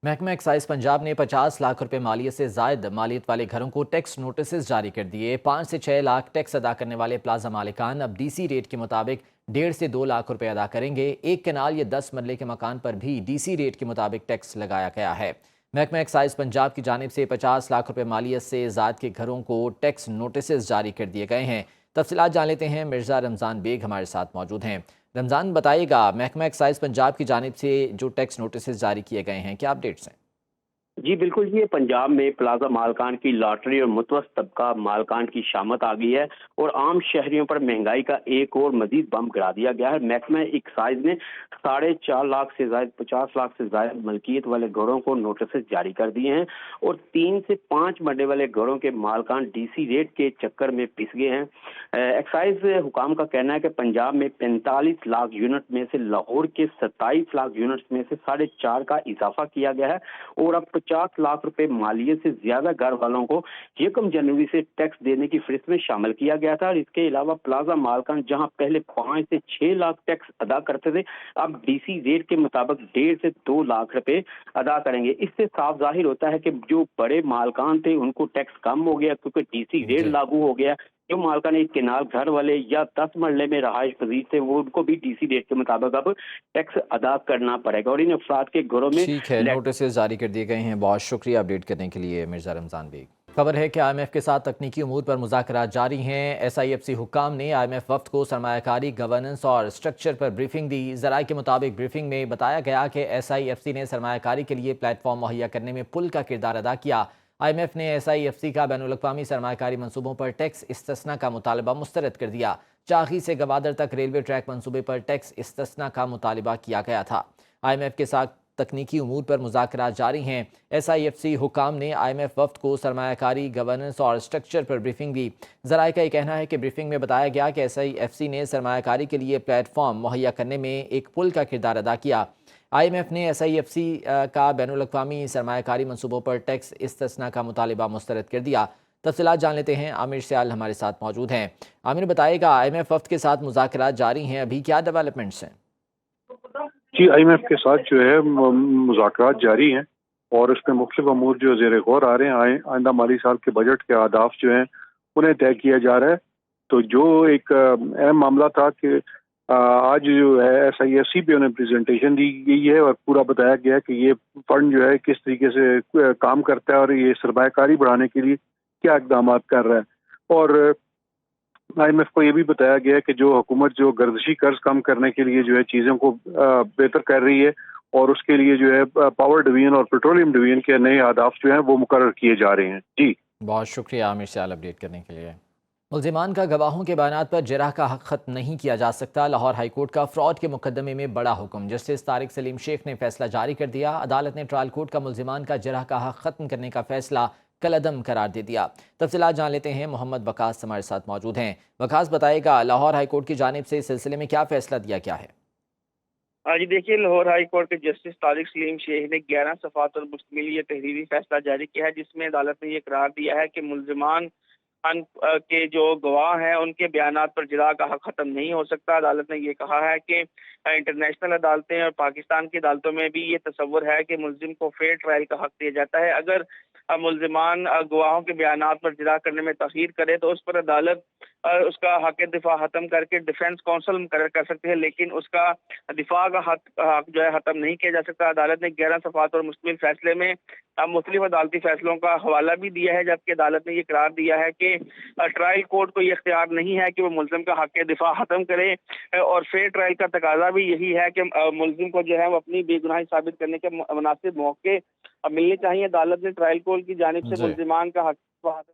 محکمہ ایکسائز پنجاب نے 50 لاکھ روپے مالیت سے زائد مالیت والے گھروں کو ٹیکس نوٹسز جاری کر دیے۔ 5 سے 6 لاکھ ٹیکس ادا کرنے والے پلازا مالکان اب ڈی سی ریٹ کے مطابق 1.5 سے 2 لاکھ روپے ادا کریں گے۔ ایک کنال یا 10 مرلے کے مکان پر بھی ڈی سی ریٹ کے مطابق ٹیکس لگایا گیا ہے۔ محکمہ ایکسائز پنجاب کی جانب سے 50 لاکھ روپے مالیت سے زائد کے گھروں کو ٹیکس نوٹسز جاری کر دیے گئے ہیں۔ تفصیلات جان لیتے ہیں، مرزا رمضان بیگ ہمارے ساتھ موجود ہیں۔ رمضان، بتائیے گا محکمہ ایکسائز پنجاب کی جانب سے جو ٹیکس نوٹسز جاری کیے گئے ہیں، کیا اپڈیٹس ہیں؟ جی بالکل، یہ پنجاب میں پلازا مالکان کی لاٹری اور متوسط طبقہ مالکان کی شامت آ گئی ہے اور عام شہریوں پر مہنگائی کا ایک اور مزید بم گرا دیا گیا ہے۔ محکمہ ایکسائز نے 4.5 لاکھ سے زائد 50 لاکھ سے زائد ملکیت والے گھروں کو نوٹسز جاری کر دیے ہیں اور 3 سے 5 مرلے والے گھروں کے مالکان ڈی سی ریٹ کے چکر میں پس گئے ہیں۔ ایکسائز حکام کا کہنا ہے کہ پنجاب میں 45 لاکھ یونٹ میں سے لاہور کے 27 لاکھ یونٹس میں سے 4.5 کا اضافہ کیا گیا ہے اور اب 50 لاکھ روپے مالیت سے زیادہ گھر والوں کو 1 جنوری سے ٹیکس دینے کی فہرست میں شامل کیا گیا تھا۔ اور اس کے علاوہ پلازا مالکان جہاں پہلے 5 سے 6 لاکھ ٹیکس ادا کرتے تھے، اب ڈی سی ریٹ کے مطابق 1.5 سے 2 لاکھ روپے ادا کریں گے۔ اس سے صاف ظاہر ہوتا ہے کہ جو بڑے مالکان تھے ان کو ٹیکس کم ہو گیا کیونکہ ڈی سی ریٹ لاگو ہو گیا۔ جو مالکان ایک کنال گھر والے یا 10 مرلے میں رہائش پذیر تھے، وہ ان کو بھی ڈی سی ریٹ کے مطابق اب ٹیکس ادا کرنا پڑے گا اور ان افراد کے گھروں میں ٹھیک ہے، نوٹسز جاری کر دیے گئے ہیں۔ بہت شکریہ اپڈیٹ کرنے کے لیے مرزا رمضان بیگ۔ خبر ہے کہ آئی ایم ایف کے ساتھ تکنیکی امور پر مذاکرات جاری ہیں۔ ایس آئی ایف سی حکام نے آئی ایم ایف وفد کو سرمایہ کاری، گورننس اور اسٹرکچر پر بریفنگ دی۔ ذرائع کے مطابق بریفنگ میں بتایا گیا کہ ایس آئی ایف سی نے سرمایہ کاری کے لیے پلیٹ فارم مہیا کرنے میں پل کا کردار ادا کیا۔ آئی ایم ایف نے ایس آئی ایف سی کا بین الاقوامی سرمایہ کاری منصوبوں پر ٹیکس استثناء کا مطالبہ مسترد کر دیا۔ چاغی سے گوادر تک ریلوے ٹریک منصوبے پر ٹیکس استثناء کا مطالبہ کیا گیا تھا۔ آئی ایم ایف کے ساتھ تکنیکی امور پر مذاکرات جاری ہیں۔ ایس آئی ایف سی حکام نے آئی ایم ایف وفد کو سرمایہ کاری، گورننس اور اسٹرکچر پر بریفنگ دی۔ ذرائع کا یہ کہنا ہے کہ بریفنگ میں بتایا گیا کہ ایس آئی ایف سی نے سرمایہ کاری کے لیے پلیٹ فارم مہیا کرنے میں ایک پل کا کردار ادا کیا۔ آئی ایم ایف نے ایس آئی ایف سی کا بین الاقوامی سرمایہ کاری منصوبوں پر ٹیکس استثناء کا مطالبہ مسترد کر دیا۔ تفصیلات جان لیتے ہیں، عامر سیال ہمارے ساتھ موجود ہیں۔ عامر، بتائے گا آئی ایم ایف وفد کے ساتھ مذاکرات جاری ہیں، ابھی کیا ڈیولپمنٹس ہیں؟ جی، آئی ایم ایف کے ساتھ جو ہے مذاکرات جاری ہیں اور اس میں مختلف امور جو زیر غور آ رہے ہیں۔ آئندہ مالی سال کے بجٹ کے اہداف جو ہیں انہیں طے کیا جا رہا ہے۔ تو جو ایک اہم معاملہ تھا کہ آج جو ہے ایس آئی ایف سی پہ انہیں پریزنٹیشن دی گئی ہے اور پورا بتایا گیا کہ یہ فنڈ جو ہے کس طریقے سے کام کرتا ہے اور یہ سرمایہ کاری بڑھانے کے لیے کیا اقدامات کر رہا ہے۔ اور آئی ایم ایف کو یہ بھی بتایا گیا کہ جو حکومت جو گردشی قرض کم کرنے کے لیے جو ہے چیزوں کو بہتر کر رہی ہے اور اس کے لیے جو ہے پاور ڈویژن اور پیٹرولیم ڈویژن کے نئے اہداف جو ہیں وہ مقرر کیے جا رہے ہیں۔ جی بہت شکریہ عامر سیال اپڈیٹ کرنے کے لیے۔ ملزمان کا گواہوں کے بیانات پر جرح کا حق ختم نہیں کیا جا سکتا، لاہور ہائی کورٹ کا فراڈ کے مقدمے میں بڑا حکم۔ جسٹس طارق سلیم شیخ نے فیصلہ جاری کر دیا۔ عدالت نے ٹرائل کورٹ کا ملزمان کا جرح کا حق ختم کرنے کا فیصلہ کالعدم قرار دے دیا۔ تفصیلات جان لیتے ہیں، محمد وقاص ہمارے ساتھ موجود ہیں۔ وقاص، بتائے گا لاہور ہائی کورٹ کی جانب سے اس سلسلے میں کیا فیصلہ دیا گیا ہے؟ جی دیکھیے، لاہور ہائی کورٹ کے جسٹس طارق سلیم شیخ نے 11 صفحات پر مشتمل یہ تحریری فیصلہ جاری کیا ہے، جس میں عدالت نے یہ قرار دیا ہے کہ ملزمان کے جو گواہ ہیں ان کے بیانات پر جرح کا حق ختم نہیں ہو سکتا۔ عدالت نے یہ کہا ہے کہ انٹرنیشنل عدالتیں اور پاکستان کی عدالتوں میں بھی یہ تصور ہے کہ ملزم کو فیئر ٹرائل کا حق دیا جاتا ہے۔ اگر ملزمان گواہوں کے بیانات پر جرح کرنے میں تاخیر کرے تو اس پر عدالت اس کا حق دفاع ختم کر کے ڈیفینس کونسل مقرر کر سکتے ہیں، لیکن اس کا دفاع کا حق جو ہے ختم نہیں کیا جا سکتا۔ عدالت نے 11 صفحات پر مشتمل فیصلے میں مختلف عدالتی فیصلوں کا حوالہ بھی دیا ہے، جبکہ عدالت نے یہ قرار دیا ہے کہ ٹرائل کورٹ کو یہ اختیار نہیں ہے کہ وہ ملزم کا حق دفاع ختم کرے، اور فیئر ٹرائل کا تقاضا بھی یہی ہے کہ ملزم کو جو ہے وہ اپنی بے گناہی ثابت کرنے کے مناسب موقع ملنے چاہیے۔ عدالت نے ٹرائل کورٹ کی جانب سے ملزمان کا حق بہت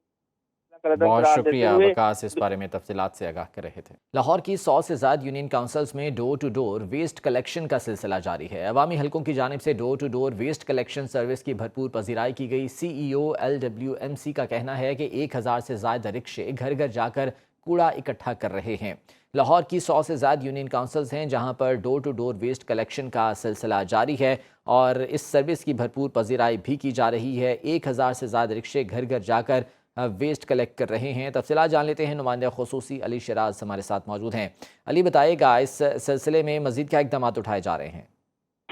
شکریہ وقاص، اس بارے میں تفصیلات سے آگاہ کر رہے تھے۔ لاہور کی 100 سے زائد یونین کونسلز میں door to door waste collection کا سلسلہ جاری ہے۔ عوامی حلقوں کی جانب سے door to door waste collection service کی بھرپور پذیرائی کی گئی۔ C E O L W M C کا کہنا ہے کہ 1000 سے زائد رکشے گھر گھر جا کر کوڑا اکٹھا کر رہے ہیں۔ لاہور کی 100 سے زائد یونین کونسلز ہیں جہاں پر ڈور ٹو ڈور ویسٹ کلیکشن کا سلسلہ جاری ہے اور اس سروس کی بھرپور پذیرائی بھی کی جا رہی ہے۔ 1000 سے زائد رکشے گھر گھر جا کر ویسٹ کلیکٹ کر رہے ہیں۔ تفصیلات جان لیتے ہیں، نمائندہ خصوصی علی شراز ہمارے ساتھ موجود ہیں۔ علی، بتائے گا اس سلسلے میں مزید کیا اقدامات اٹھائے جا رہے ہیں؟